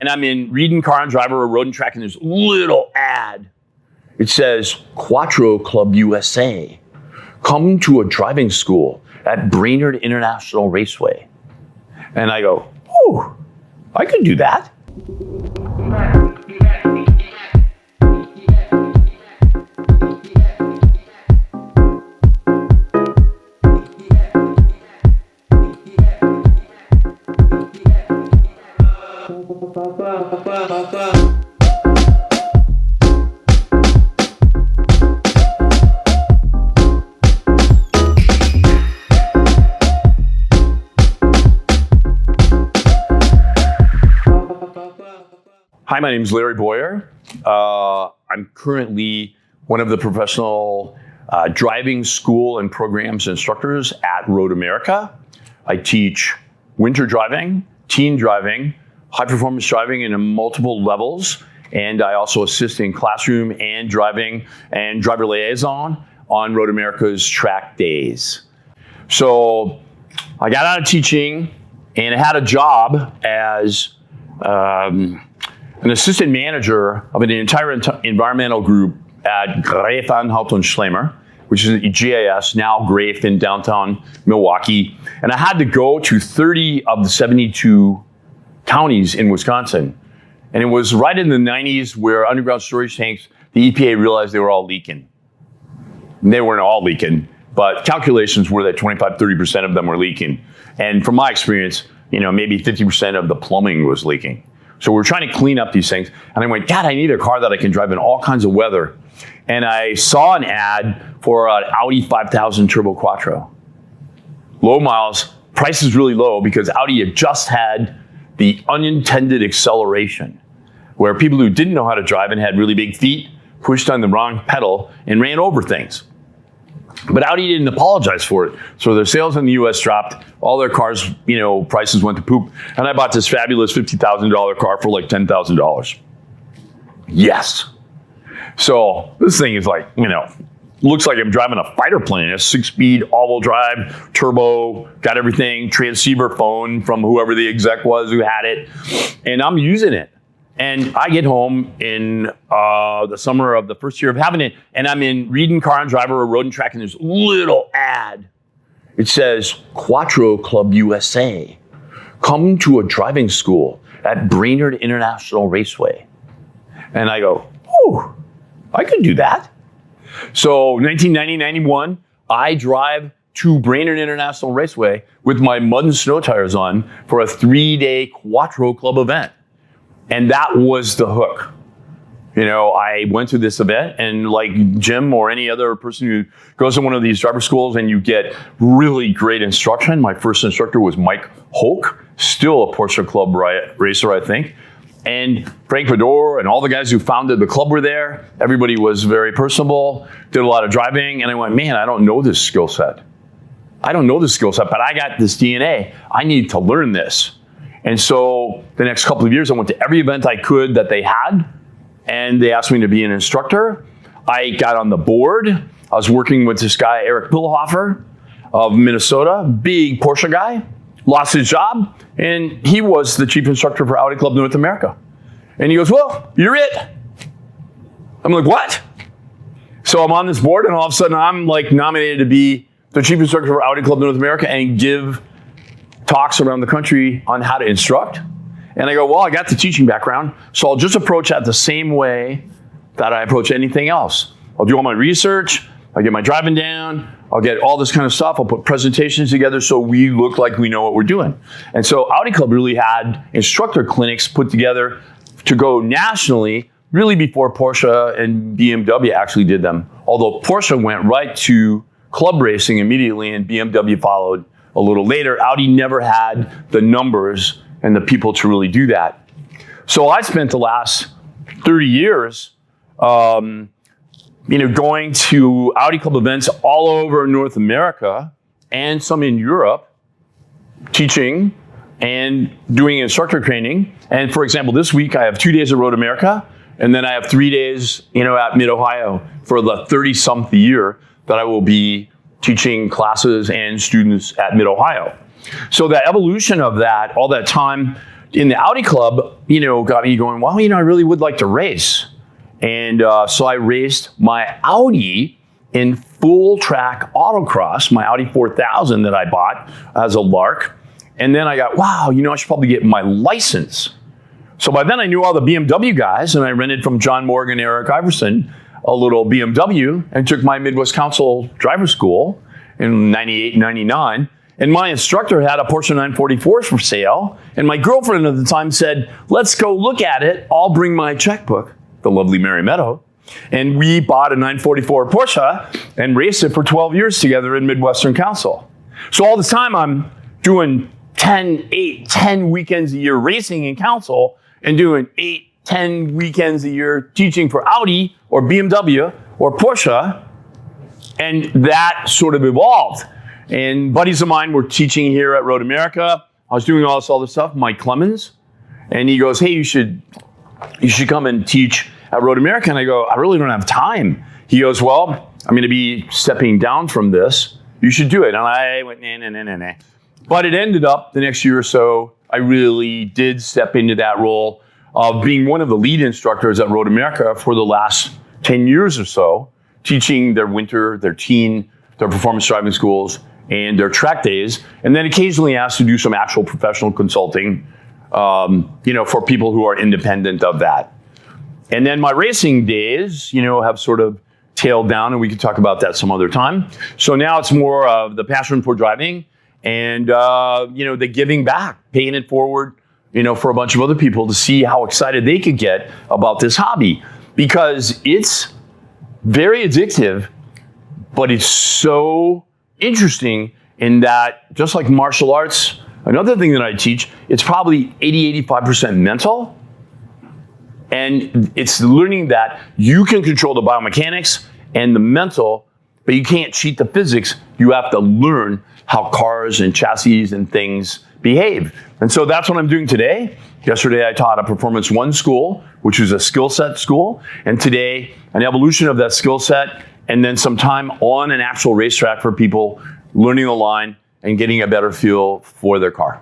And I'm in reading Car and Driver or Road and Track, and there's a little ad. It says, Quattro Club USA. Come to a driving school at Brainerd International Raceway. And I go, oh, I could do that. Hi, my name is Larry Boyer. I'm currently one of the professional driving school and programs instructors at Road America. I teach winter driving, teen driving, high performance driving in multiple levels, and I also assist in classroom and driving and driver liaison on Road America's track days. So I got out of teaching and I had a job as an assistant manager of an entire environmental group at Greif Anhalt und Schlemmer, which is GAS, now Greif in downtown Milwaukee. And I had to go to 30 of the 72 counties in Wisconsin. And it was right in the 90s where underground storage tanks, the EPA realized they were all leaking. And they weren't all leaking, but calculations were that 25, 30% of them were leaking. And from my experience, maybe 50% of the plumbing was leaking. So we're trying to clean up these things. And I went, God, I need a car that I can drive in all kinds of weather. And I saw an ad for an Audi 5000 Turbo Quattro. Low miles, price is really low because Audi had just had the unintended acceleration where people who didn't know how to drive and had really big feet pushed on the wrong pedal and ran over things. But Audi didn't apologize for it. So their sales in the US dropped. All their cars, prices went to poop. And I bought this fabulous $50,000 car for like $10,000. Yes. So this thing is like, looks like I'm driving a fighter plane. It's 6-speed, all-wheel drive, turbo, got everything, transceiver phone from whoever the exec was who had it. And I'm using it. And I get home in the summer of the first year of having it, and I'm in reading Car and Driver or Road and Track, and there's a little ad. It says, Quattro Club USA. Come to a driving school at Brainerd International Raceway. And I go, oh, I could do that. So 1990, 91, I drive to Brainerd International Raceway with my mud and snow tires on for a 3-day Quattro Club event. And that was the hook. I went to this event, and like Jim or any other person who goes to one of these driver schools and you get really great instruction. My first instructor was Mike Hoke, still a Porsche Club racer, I think. And Frank Fedor and all the guys who founded the club were there. Everybody was very personable, did a lot of driving. And I went, man, I don't know this skill set. But I got this DNA. I need to learn this. And so the next couple of years, I went to every event I could that they had, and they asked me to be an instructor. I got on the board. I was working with this guy, Eric Pillhofer of Minnesota, big Porsche guy, lost his job, and he was the chief instructor for Audi Club North America. And he goes, well, you're it. I'm like, what? So I'm on this board, and all of a sudden I'm like nominated to be the chief instructor for Audi Club North America and give talks around the country on how to instruct. And I go, well, I got the teaching background, so I'll just approach that the same way that I approach anything else. I'll do all my research, I'll get my driving down, I'll get all this kind of stuff, I'll put presentations together so we look like we know what we're doing. And so Audi Club really had instructor clinics put together to go nationally, really before Porsche and BMW actually did them. Although Porsche went right to club racing immediately and BMW followed a little later. Audi never had the numbers and the people to really do that. So I spent the last 30 years, going to Audi Club events all over North America and some in Europe, teaching and doing instructor training. And for example, this week I have 2 days at Road America, and then I have 3 days, at Mid-Ohio for the 30-something year that I will be teaching classes and students at Mid-Ohio. So the evolution of that, all that time in the Audi Club, got me going, well, I really would like to race. And so I raced my Audi in full track autocross, my Audi 4000 that I bought as a lark. And then I got, wow, I should probably get my license. So by then I knew all the BMW guys, and I rented from John Morgan, Eric Iverson, a little BMW, and took my Midwest Council driver school in 98, 99. And my instructor had a Porsche 944 for sale. And my girlfriend at the time said, let's go look at it. I'll bring my checkbook, the lovely Mary Meadow. And we bought a 944 Porsche and raced it for 12 years together in Midwestern Council. So all this time I'm doing 10 weekends a year racing in Council and doing 10 weekends a year teaching for Audi or BMW or Porsche. And that sort of evolved. And buddies of mine were teaching here at Road America. I was doing all this other stuff, Mike Clemens. And he goes, hey, you should come and teach at Road America. And I go, I really don't have time. He goes, well, I'm going to be stepping down from this. You should do it. And I went, nah. But it ended up the next year or so, I really did step into that role of being one of the lead instructors at Road America for the last 10 years or so, teaching their winter, their teen, their performance driving schools, and their track days. And then occasionally asked to do some actual professional consulting, for people who are independent of that. And then my racing days, have sort of tailed down, and we could talk about that some other time. So now it's more of the passion for driving and, the giving back, paying it forward, for a bunch of other people to see how excited they could get about this hobby. Because it's very addictive, but it's so interesting in that, just like martial arts, another thing that I teach, it's probably 80-85% mental. And it's learning that you can control the biomechanics and the mental, but you can't cheat the physics. You have to learn how cars and chassis and things behave. And so that's what I'm doing today. Yesterday I taught a Performance 1 school, which is a skill set school. And today, an evolution of that skill set, and then some time on an actual racetrack for people learning the line and getting a better feel for their car.